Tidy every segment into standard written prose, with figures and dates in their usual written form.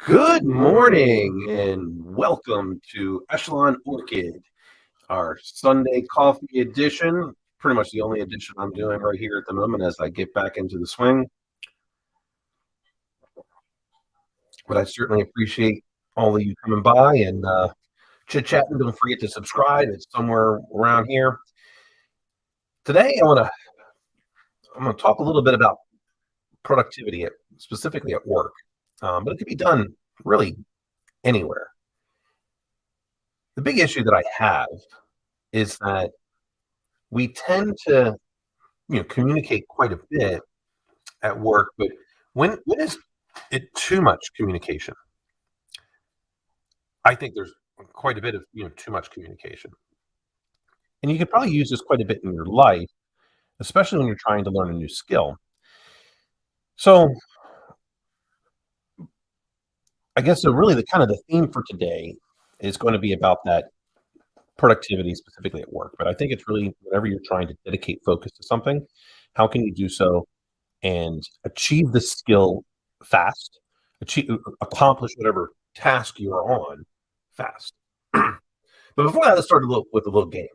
Good morning and welcome to Echelon Orchid, our Sunday coffee edition. Pretty much the only edition I'm doing right here at the moment as I get back into the swing. But I certainly appreciate all of you coming by and chit-chatting. Don't forget to subscribe. It's somewhere around here. Today I'm gonna talk a little bit about productivity, specifically at work, but it can be done really anywhere. The big issue that I have is that we tend to communicate quite a bit at work, but when is it too much communication? I think there's quite a bit of too much communication, and you could probably use this quite a bit in your life, especially when you're trying to learn a new skill. So I guess really the theme for today is going to be about that productivity specifically at work. But I think it's really whenever you're trying to dedicate focus to something, how can you do so and achieve the skill fast, accomplish whatever task you are on fast. But before that, let's start with a little game.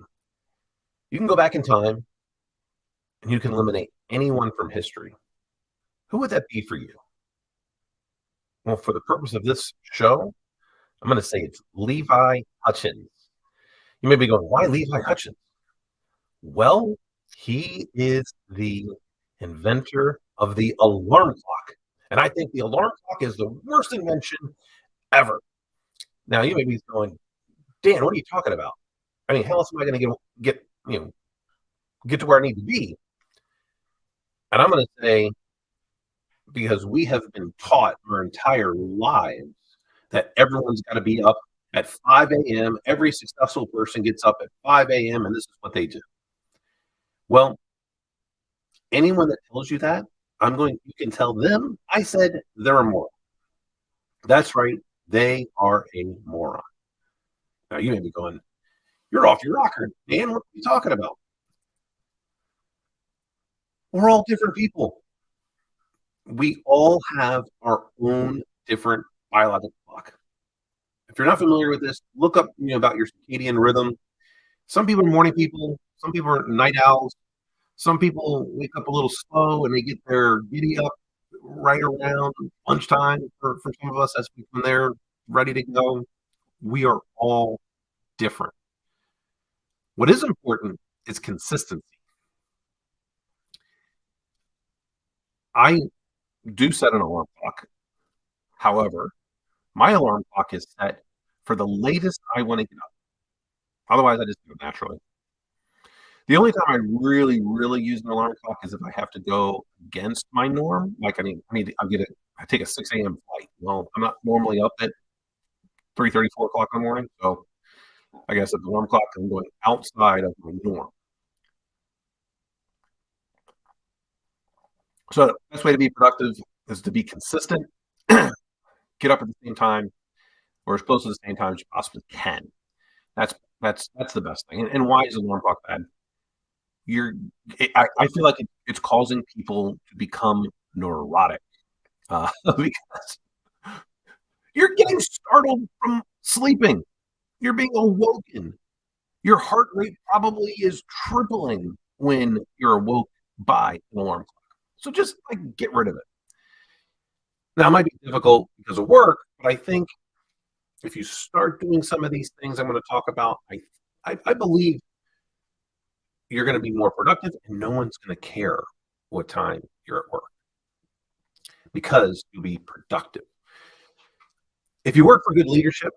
You can go back in time and you can eliminate anyone from history. Who would that be for you? Well, for the purpose of this show, I'm going to say it's Levi Hutchins. You may be going, why Levi Hutchins? Well, he is the inventor of the alarm clock. And I think the alarm clock is the worst invention ever. Now, you may be going, Dan, what are you talking about? I mean, how else am I going to get to where I need to be? And I'm going to say, because we have been taught our entire lives that everyone's got to be up at 5 a.m. Every successful person gets up at 5 a.m. and this is what they do. Well, anyone that tells you that, you can tell them, I said they're a moron. That's right. They are a moron. Now you may be going, you're off your rocker, Dan. What are you talking about? We're all different people. We all have our own different biological clock. If you're not familiar with this, look up about your circadian rhythm. Some people are morning people, some people are night owls, some people wake up a little slow and they get their giddy up right around lunchtime. For some of us, that's when they're ready to go. We are all different. What is important is consistency. I do set an alarm clock. However, my alarm clock is set for the latest I want to get up. Otherwise, I just do it naturally. The only time I really, really use an alarm clock is if I have to go against my norm. Like I take a 6 a.m. flight. Well, I'm not normally up at 3:30, 4 o'clock in the morning. So I guess at the alarm clock, I'm going outside of my norm. So the best way to be productive is to be consistent, get up at the same time or as close to the same time as you possibly can. That's the best thing. And why is alarm clock bad? I feel like it's causing people to become neurotic because you're getting startled from sleeping. You're being awoken. Your heart rate probably is tripling when you're awoke by an alarm clock. So just like get rid of it. Now, it might be difficult because of work, but I think if you start doing some of these things I'm going to talk about, I believe you're going to be more productive and no one's going to care what time you're at work because you'll be productive. If you work for good leadership,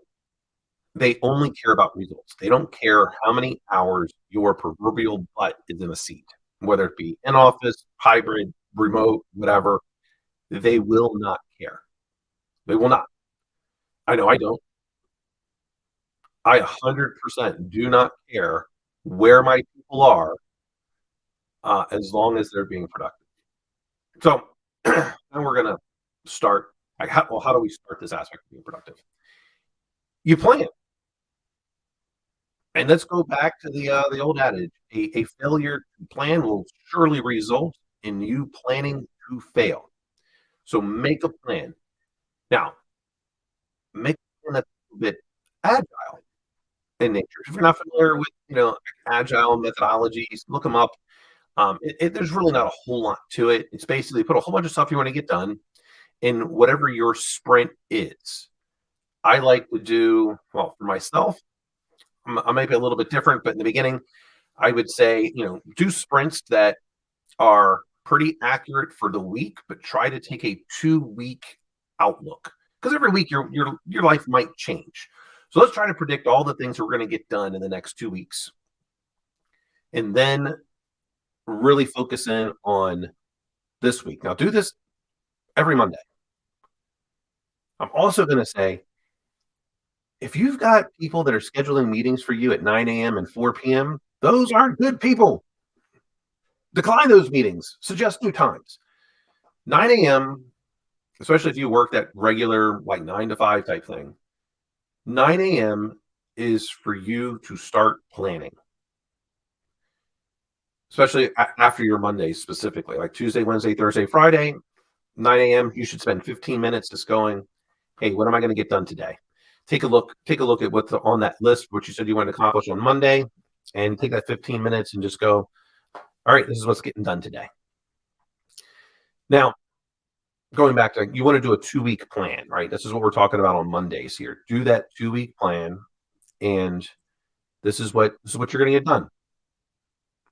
they only care about results. They don't care how many hours your proverbial butt is in a seat, whether it be in office, hybrid, remote, whatever. They will not care. They will not. I know I don't. I 100% do not care where my people are as long as they're being productive. So then we're going to start. How do we start this aspect of being productive? You plan. And let's go back to the old adage: a failure to plan will surely result in you planning to fail. So make a plan. Now, make something that's a bit agile in nature. If you're not familiar with, agile methodologies, look them up. There's really not a whole lot to it. It's basically put a whole bunch of stuff you want to get done in whatever your sprint is. I like to do, well, for myself, I might be a little bit different, but in the beginning, I would say, do sprints that are pretty accurate for the week, but try to take a 2 week outlook because every week your life might change. So let's try to predict all the things we're going to get done in the next 2 weeks, and then really focus in on this week. Now, do this every Monday. I'm also going to say, if you've got people that are scheduling meetings for you at 9 a.m. and 4 p.m., those aren't good people. Decline those meetings. Suggest new times. 9 a.m., especially if you work that regular, like 9 to 5 type thing, 9 a.m. is for you to start planning, especially after your Mondays specifically, like Tuesday, Wednesday, Thursday, Friday, 9 a.m., you should spend 15 minutes just going, hey, what am I going to get done today? Take a look at what's on that list, what you said you want to accomplish on Monday, and take that 15 minutes and just go, all right, this is what's getting done today. Now, going back to, you want to do a 2 week plan, right? This is what we're talking about on Mondays here. Do that 2 week plan, and this is what you're going to get done,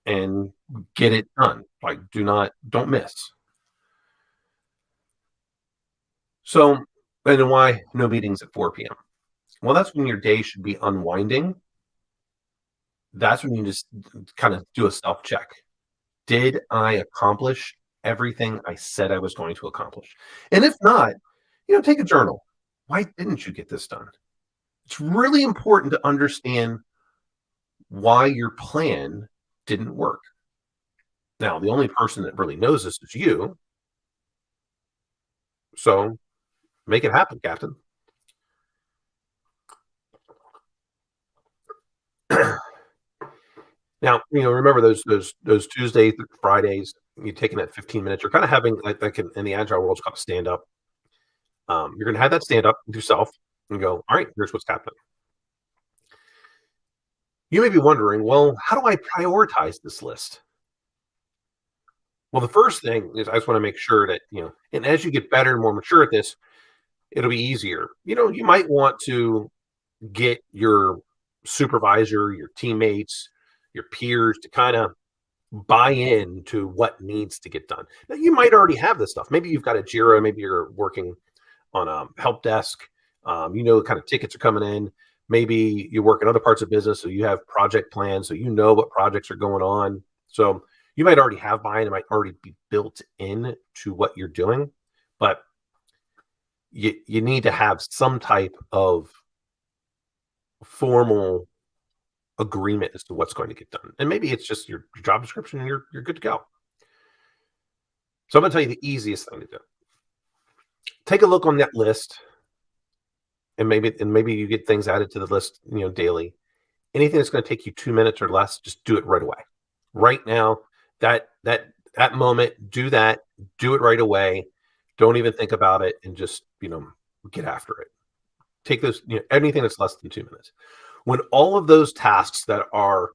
and get it done. Like, don't miss. So, and then why no meetings at 4 p.m.? Well, that's when your day should be unwinding. That's when you just kind of do a self check. Did I accomplish everything I said I was going to accomplish? And if not, take a journal. Why didn't you get this done? It's really important to understand why your plan didn't work. Now, the only person that really knows this is you. So make it happen, Captain. Now, remember those Tuesdays, Fridays, you're taking that 15 minutes. You're kind of having, like in the agile world, it's called stand up. You're going to have that stand up with yourself and go, all right, here's what's happening. You may be wondering, well, how do I prioritize this list? Well, the first thing is I just want to make sure that, and as you get better and more mature at this, it'll be easier. You might want to get your supervisor, your teammates, your peers to kind of buy in to what needs to get done. Now, you might already have this stuff. Maybe you've got a Jira. Maybe you're working on a help desk. Kind of tickets are coming in. Maybe you work in other parts of business, so you have project plans, so you know what projects are going on. So you might already have buy-in. It might already be built in to what you're doing, but you need to have some type of formal agreement as to what's going to get done. And maybe it's just your job description and you're good to go. So I'm going to tell you the easiest thing to do. Take a look on that list, and maybe you get things added to the list, daily. Anything that's going to take you 2 minutes or less, just do it right away. Right now, that moment, do it right away. Don't even think about it, and just, get after it. Take those, anything that's less than 2 minutes. When all of those tasks that are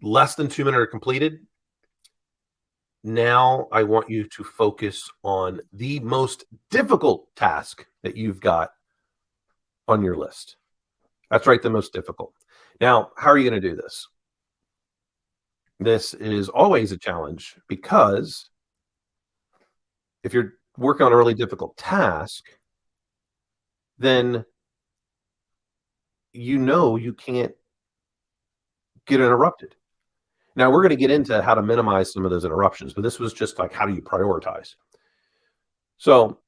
less than 2 minutes are completed, now I want you to focus on the most difficult task that you've got on your list. That's right, the most difficult. Now, how are you going to do this? This is always a challenge, because if you're working on a really difficult task, then you can't get interrupted. Now, we're going to get into how to minimize some of those interruptions, but this was just like, how do you prioritize? So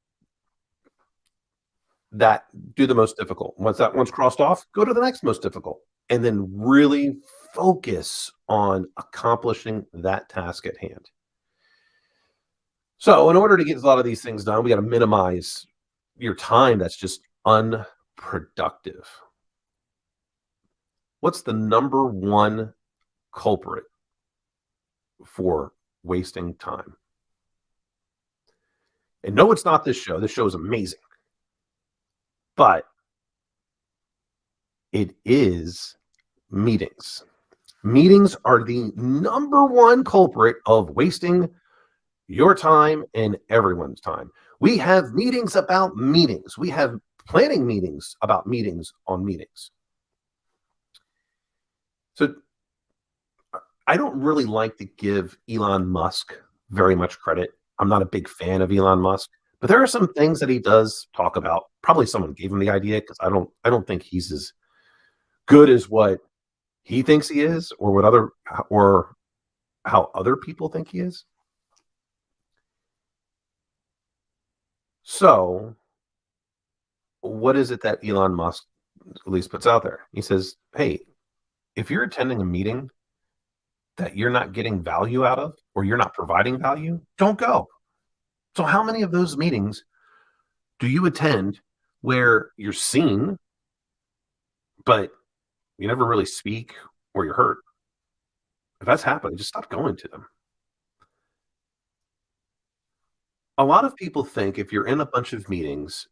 do the most difficult. Once that one's crossed off, go to the next most difficult, and then really focus on accomplishing that task at hand. So in order to get a lot of these things done, we got to minimize your time that's just unproductive. What's the number one culprit for wasting time? And no, it's not this show. This show is amazing. But It is meetings. Meetings are the number one culprit of wasting your time and everyone's time. We have meetings about meetings. We have planning meetings about meetings on meetings. So I don't really like to give Elon Musk very much credit. I'm not a big fan of Elon Musk, but there are some things that he does talk about. Probably someone gave him the idea because I don't think he's as good as what he thinks he is, or or how other people think he is. So, what is it that Elon Musk at least puts out there? He says, "Hey, if you're attending a meeting that you're not getting value out of, or you're not providing value, don't go." So, how many of those meetings do you attend where you're seen, but you never really speak or you're hurt? If that's happening, just stop going to them. A lot of people think if you're in a bunch of meetings,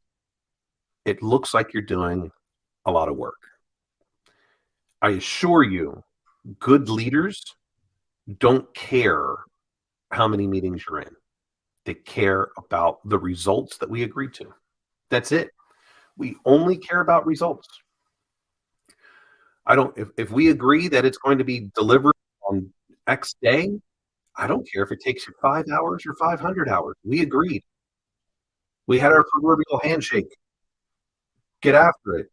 it looks like you're doing a lot of work. I assure you, good leaders don't care how many meetings you're in. They care about the results that we agree to. That's it. We only care about results. I don't if we agree that it's going to be delivered on X day, I don't care if it takes you 5 hours or 500 hours. We agreed. We had our proverbial handshake. Get after it.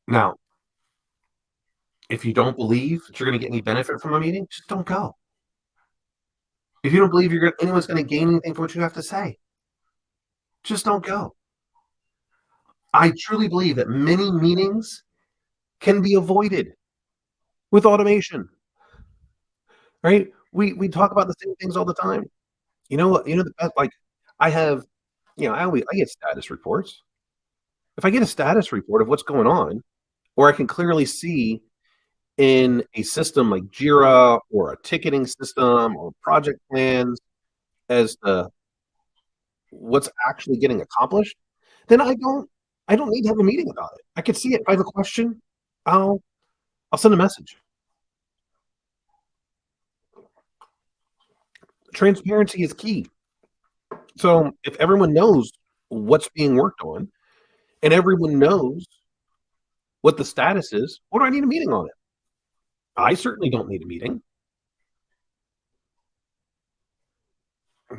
Now, if you don't believe that you're going to get any benefit from a meeting, just don't go. If you don't believe anyone's going to gain anything from what you have to say, just don't go. I truly believe that many meetings can be avoided with automation, right? We talk about the same things all the time. You know what? You know the best, like I have, I get status reports. If I get a status report of what's going on, or I can clearly see in a system like Jira or a ticketing system or project plans as to what's actually getting accomplished, then I don't need to have a meeting about it. I can see it. If I have a question, I'll I'll send a message. Transparency is key. So if everyone knows what's being worked on and everyone knows what the status is, what do I need a meeting on it? I certainly don't need a meeting.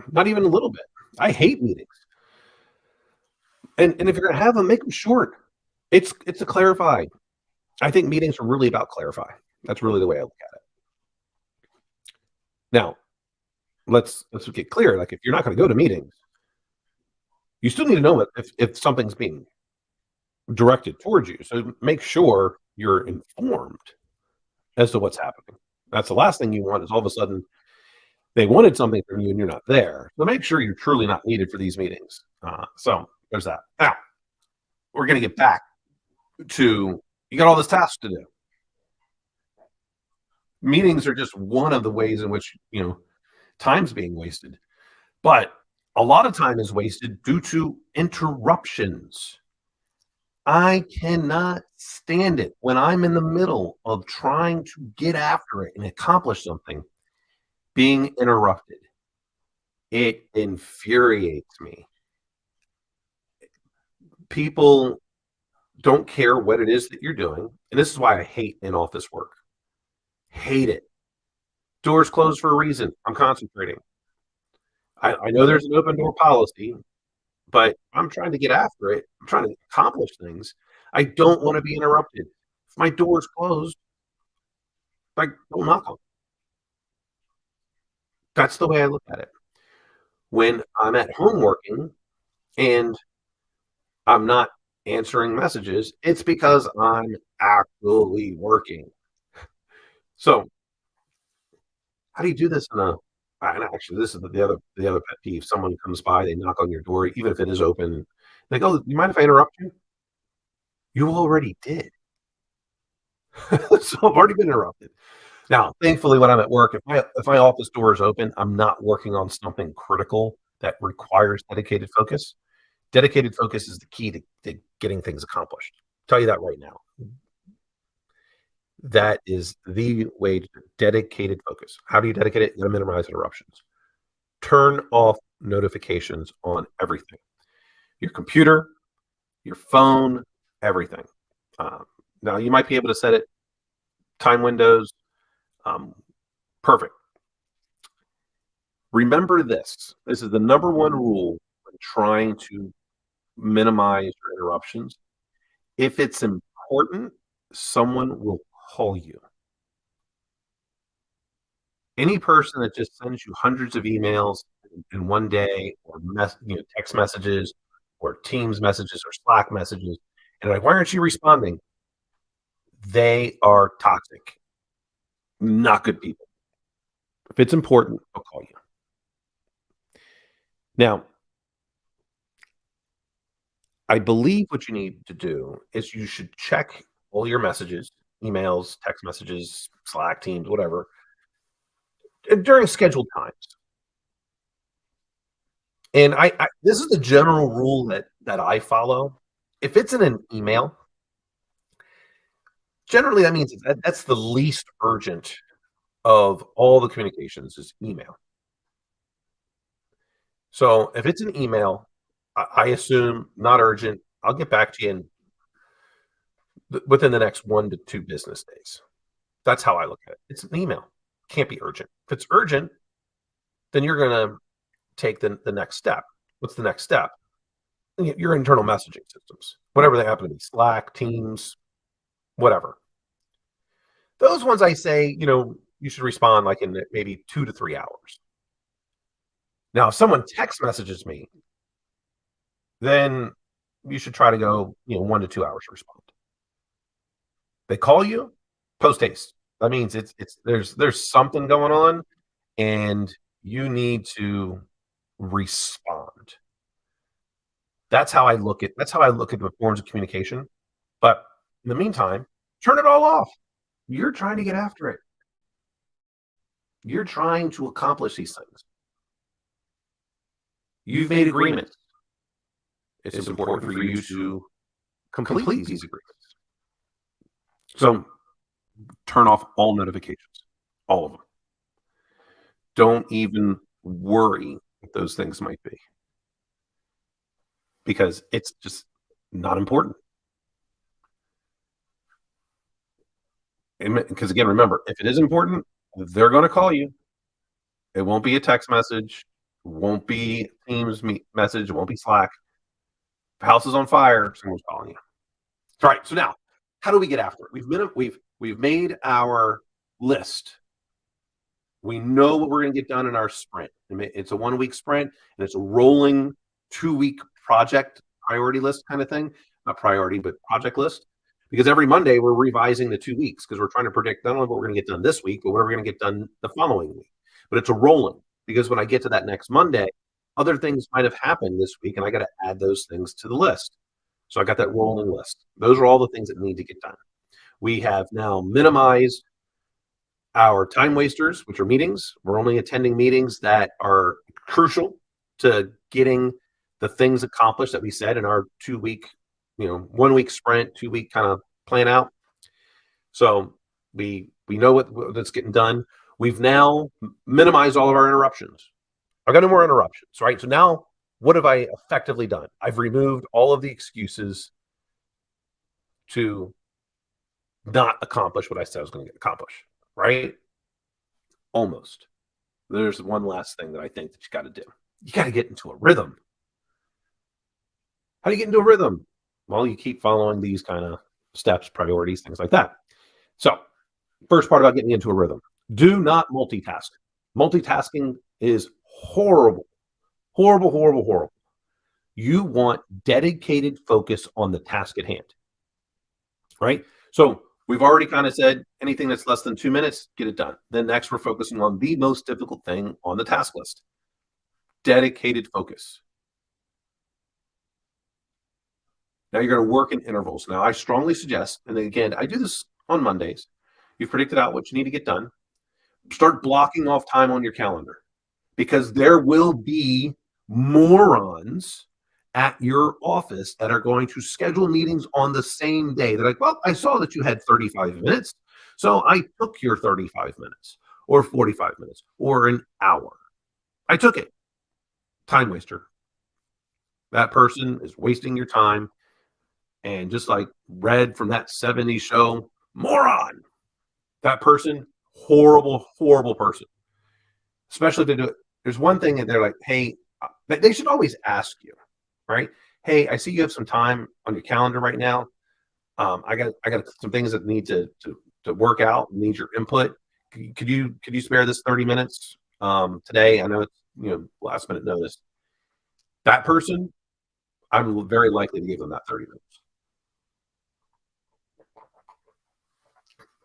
Not even a little bit. I hate meetings. And if you're gonna have them, make them short. It's to clarify. I think meetings are really about clarify. That's really the way I look at it. Now, let's get clear. Like if you're not going to go to meetings, you still need to know if something's being directed towards you. So make sure you're informed as to what's happening. That's the last thing you want is all of a sudden they wanted something from you and you're not there. So make sure you're truly not needed for these meetings. So there's that. Now we're going to get back to you got all this tasks to do. Meetings are just one of the ways in which time's being wasted, but a lot of time is wasted due to interruptions. I cannot stand it when I'm in the middle of trying to get after it and accomplish something, being interrupted. It infuriates me. People don't care what it is that you're doing. And this is why I hate in office work. Hate it. Doors closed for a reason. I'm concentrating. I know there's an open door policy, but I'm trying to get after it. I'm trying to accomplish things. I don't want to be interrupted. If my door's closed, like don't knock on it. That's the way I look at it. When I'm at home working and I'm not answering messages, it's because I'm actually working. So how do you do this and actually this is the other pet peeve. Someone comes by, they knock on your door, even if it is open. They go, "You mind if I interrupt you?" You already did. So I've already been interrupted. Now, thankfully, when I'm at work, if my office door is open, I'm not working on something critical that requires dedicated focus. Dedicated focus is the key to getting things accomplished. I'll tell you that right now. That is the way to dedicated focus. How do you dedicate it? You got to minimize interruptions. Turn off notifications on everything. Your computer, your phone, everything. Now you might be able to set it time windows. Perfect. Remember this. This is the number one rule when trying to minimize your interruptions. If it's important, someone will call you. Any person that just sends you hundreds of emails in one day, or text messages, or Teams messages, or Slack messages, and like, why aren't you responding? They are toxic, not good people. If it's important, I'll call you. Now, I believe what you need to do is you should check all your messages, emails, text messages, Slack, Teams, whatever, during scheduled times. And this is the general rule that I follow. If it's in an email, generally that means that's the least urgent of all the communications is email. So if it's an email, I assume not urgent. I'll get back to you within the next 1 to 2 business days. That's how I look at it. It's an email. Can't be urgent. If it's urgent, then you're going to take the next step. What's the next step? Your internal messaging systems, whatever they happen to be, Slack, Teams, whatever. Those ones I say, you should respond like in maybe 2 to 3 hours. Now, if someone text messages me, then you should try to go, 1 to 2 hours to respond. They call you, post haste. That means there's something going on, and you need to respond. That's how I look at the forms of communication. But in the meantime, turn it all off. You're trying to get after it. You're trying to accomplish these things. You've made agreements. It's important for you to complete these agreements. So turn off all notifications, all of them. Don't even worry what those things might be, because it's just not important. Because again, remember, if it is important, they're going to call you. It won't be a text message, won't be Teams message, it won't be Slack. If house is on fire, someone's calling you. All right. So now, how do we get after it? We've made our list. We know what we're going to get done in our sprint. It's a 1-week sprint, and it's a rolling 2-week project priority list kind of thing. Not priority, but project list. Because every Monday we're revising the 2 weeks because we're trying to predict not only what we're going to get done this week, but what we're going to get done the following week. But it's a rolling, because when I get to that next Monday, other things might have happened this week, and I got to add those things to the list. So I got that rolling list. Those are all the things that need to get done. We have now minimized our time wasters, which are meetings. We're only attending meetings that are crucial to getting the things accomplished that we said in our 2-week, 1-week sprint, 2-week kind of plan out. So we know what's getting done. We've now minimized all of our interruptions. I've got no more interruptions, right? So now what have I effectively done? I've removed all of the excuses to not accomplish what I said I was going to accomplish, right? Almost. There's one last thing that I think that you got to do. You got to get into a rhythm. How do you get into a rhythm? Well, you keep following these kind of steps, priorities, things like that. So, first part about getting into a rhythm. Do not multitask. Multitasking is horrible. Horrible, horrible, horrible. You want dedicated focus on the task at hand, right? So we've already kind of said anything that's less than 2 minutes, get it done. Then next we're focusing on the most difficult thing on the task list. Dedicated focus. Now you're going to work in intervals. Now I strongly suggest, and again, I do this on Mondays. You've predicted out what you need to get done. Start blocking off time on your calendar, because there will be morons at your office that are going to schedule meetings on the same day. They're like, well, I saw that you had 35 minutes, so I took your 35 minutes or 45 minutes or an hour. I took it. Time waster. That person is wasting your time. And just like Red from that 70s show, moron. That person, horrible, horrible person. Especially if they do it. There's one thing that they're like, hey, they should always ask you, right? Hey, I see you have some time on your calendar right now. I got some things that need to work out, need your input. Could you spare this 30 minutes today? I know it's last minute notice. That person, I'm very likely to give them that 30 minutes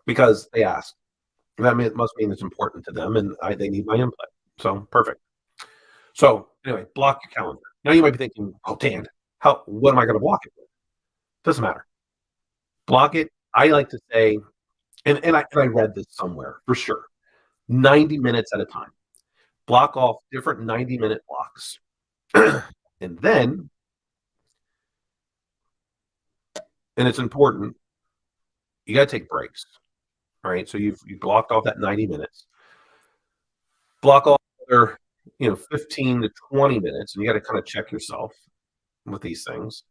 because they asked. Must mean it's important to them, and they need my input. So perfect. So anyway, block your calendar. Now you might be thinking, oh, Dan, what am I going to block it with? Doesn't matter. Block it. I like to say, and I read this somewhere for sure. 90 minutes at a time. Block off different 90-minute blocks. And then, and it's important, you got to take breaks. All right. So you've blocked off that 90 minutes. Block off other 15 to 20 minutes, and you got to kind of check yourself with these things.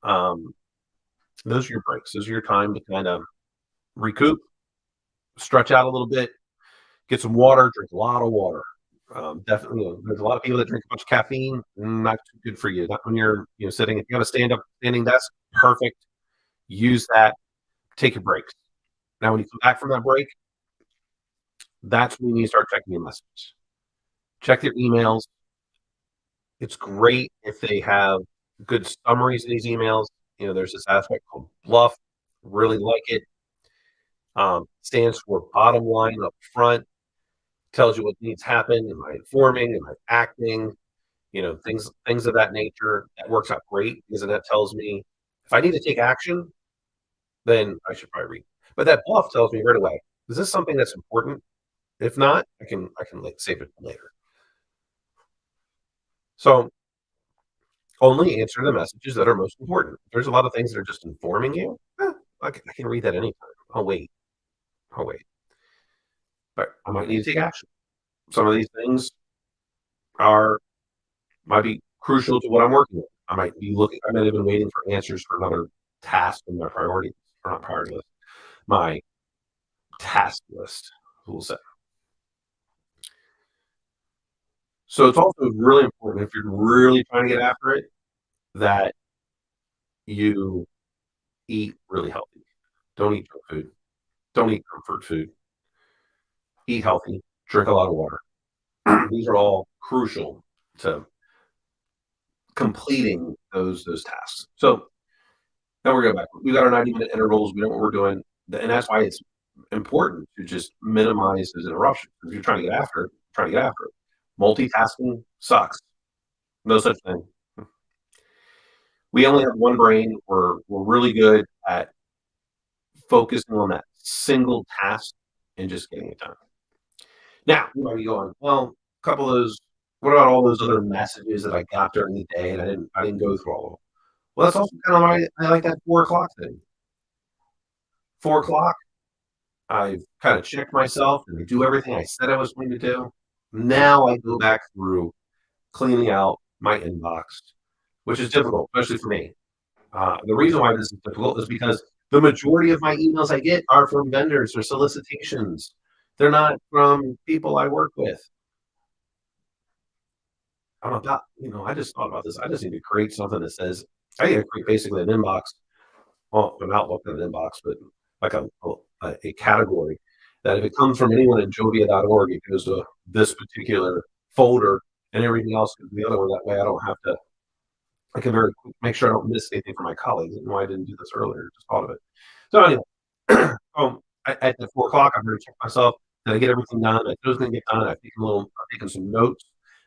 Those are your breaks. Those are your time to kind of recoup, stretch out a little bit, get some water, drink a lot of water. Definitely, there's a lot of people that drink a bunch of caffeine. Not too good for you. Not when you're sitting. If you have a standing desk, perfect. Use that. Take your breaks. Now, when you come back from that break, that's when you start checking your messages. Check your emails. It's great if they have good summaries of these emails. There's this aspect called bluff. Really like it. Stands for bottom line up front. Tells you what needs to happen. Am I informing? Am I acting? Things of that nature. That works out great because that tells me if I need to take action, then I should probably read. But that bluff tells me right away, is this something that's important? If not, I can like save it later. So only answer the messages that are most important. There's a lot of things that are just informing you. I can read that anytime. I'll wait. But I might need to take action. Some of these things might be crucial to what I'm working with. I might have been waiting for answers for another task in my priority, or not priority list, my task list, we'll say. So it's also really important if you're really trying to get after it that you eat really healthy. Don't eat junk food. Don't eat comfort food. Eat healthy. Drink a lot of water. These are all crucial to completing those tasks. So now we're going back. We got our 90-minute intervals. We know what we're doing, and that's why it's important to just minimize those interruptions. If you're trying to get after it, multitasking sucks. No such thing. We only have one brain. We're really good at focusing on that single task and just getting it done. Now, you might be going, well, a couple of those. What about all those other messages that I got during the day and I didn't go through all of them? Well, that's also kind of why I like that 4 o'clock thing. 4 o'clock, I've kind of checked myself and I do everything I said I was going to do. Now I go back through cleaning out my inbox, which is difficult, especially for me. The reason why this is difficult is because the majority of my emails I get are from vendors or solicitations. They're not from people I work with. I just thought about this. I just need to create something that says, I need to create basically an inbox. Well, an Outlook and an inbox, but like a category that if it comes from anyone at jovia.org, it goes to this particular folder and everything else goes to the other one. That way I can make sure I don't miss anything from my colleagues. And why I didn't do this earlier, just thought of it. So anyway, at the 4 o'clock, I'm going to check myself. Did I get everything done? I was going to get done. I've taken some notes.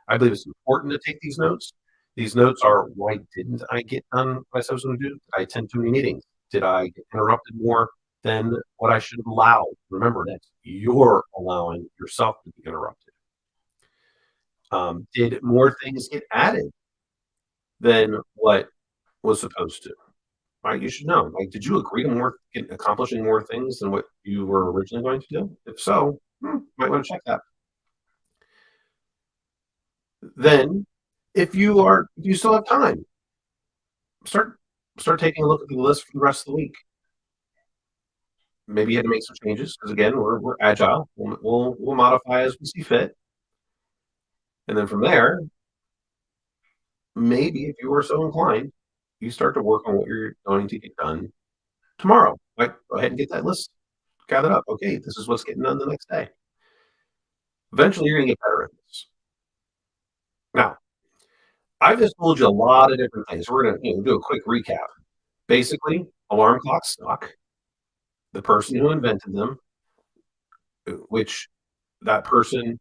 I believe it's important to take these notes. These notes are, why didn't I get done what I was going to do? Did I attend too many meetings? Did I get interrupted more than what I should have allowed? Remember, that's you're allowing yourself to be interrupted. Did more things get added than what was supposed to. Right? You should know. Like, did you agree to accomplishing more things than what you were originally going to do? If so, might want to check that. Then, if you still have time, start start taking a look at the list for the rest of the week. Maybe you had to make some changes because again, we're agile. We'll modify as we see fit, and then from there, maybe if you were so inclined, you start to work on what you're going to get done tomorrow. Like, go ahead and get that list gathered up. Okay, this is what's getting done the next day. Eventually, you're going to get better at this. Now, I've just told you a lot of different things. We're going to do a quick recap. Basically, alarm clocks suck. The person who invented them, which that person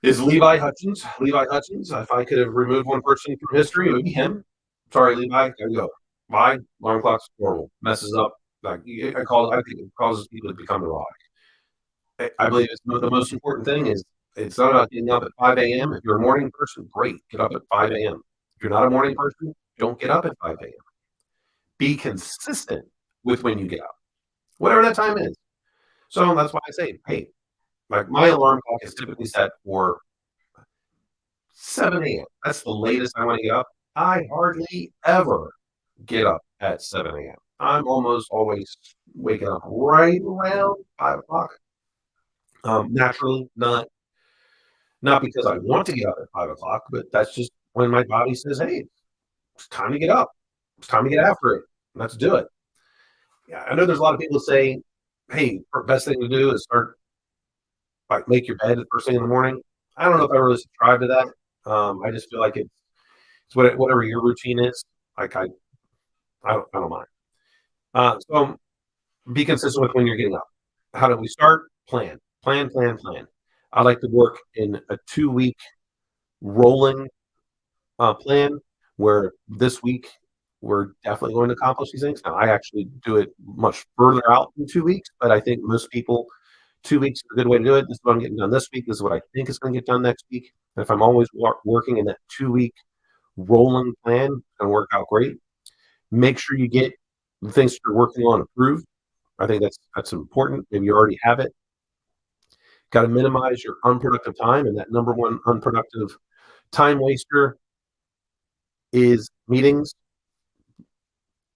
is Levi Hutchins. Levi Hutchins. If I could have removed one person from history, it would be him. Sorry, Levi. Gotta go. Why? Alarm clock's horrible. Messes up. Like I think it causes people to become neurotic. I believe it's the most important thing is it's not about getting up at 5 a.m. If you're a morning person, great. Get up at 5 a.m. If you're not a morning person, don't get up at 5 a.m. Be consistent with when you get up, whatever that time is. So that's why I say, hey, like my alarm clock is typically set for 7 a.m. That's the latest I want to get up. I hardly ever get up at 7 a.m. I'm almost always waking up right around 5 o'clock. Naturally, not because I want to get up at 5 o'clock, but that's just when my body says, "Hey, it's time to get up. It's time to get after it. Let's do it." Yeah, I know there's a lot of people saying, "Hey, best thing to do is start like make your bed the first thing in the morning." I don't know if I really subscribe to that. I just feel like it's whatever your routine is. Like I don't mind. So be consistent with when you're getting up. How do we start? Plan. I like to work in a 2 week rolling plan where this week we're definitely going to accomplish these things. Now, I actually do it much further out than 2 weeks, but I think most people, 2 weeks is a good way to do it. This is what I'm getting done this week. This is what I think is going to get done next week. And if I'm always working in that 2 week rolling plan, it's going to work out great. Make sure you get the things you're working on approved. I think that's important. Maybe you already have it. Got to minimize your unproductive time, and that number one unproductive time waster is meetings.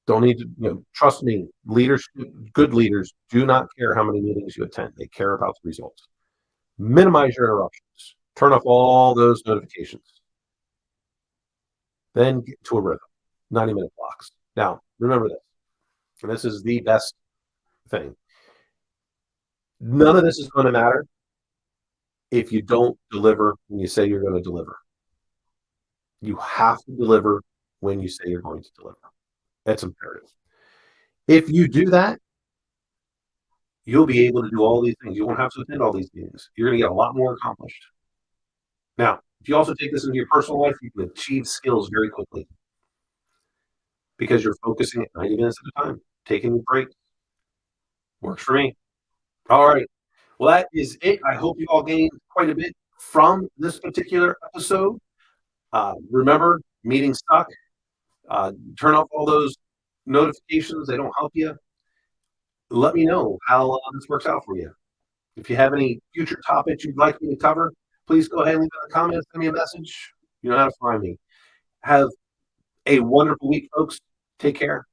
Don't need to, trust me, leaders, good leaders do not care how many meetings you attend. They care about the results. Minimize your interruptions. Turn off all those notifications. Then get to a rhythm. 90-minute blocks. Now, remember this, and this is the best thing. None of this is going to matter if you don't deliver when you say you're going to deliver. You have to deliver when you say you're going to deliver. That's imperative. If you do that, you'll be able to do all these things. You won't have to attend all these meetings. You're going to get a lot more accomplished. Now, if you also take this into your personal life, you can achieve skills very quickly because you're focusing at 90 minutes at a time. Taking a break works for me. All right. Well, that is it. I hope you all gained quite a bit from this particular episode. Remember, meetings suck. Turn off all those notifications. They don't help you. Let me know how this works out for you. If you have any future topics you'd like me to cover, please go ahead and leave in the comments, send me a message. You know how to find me. Have a wonderful week, folks. Take care.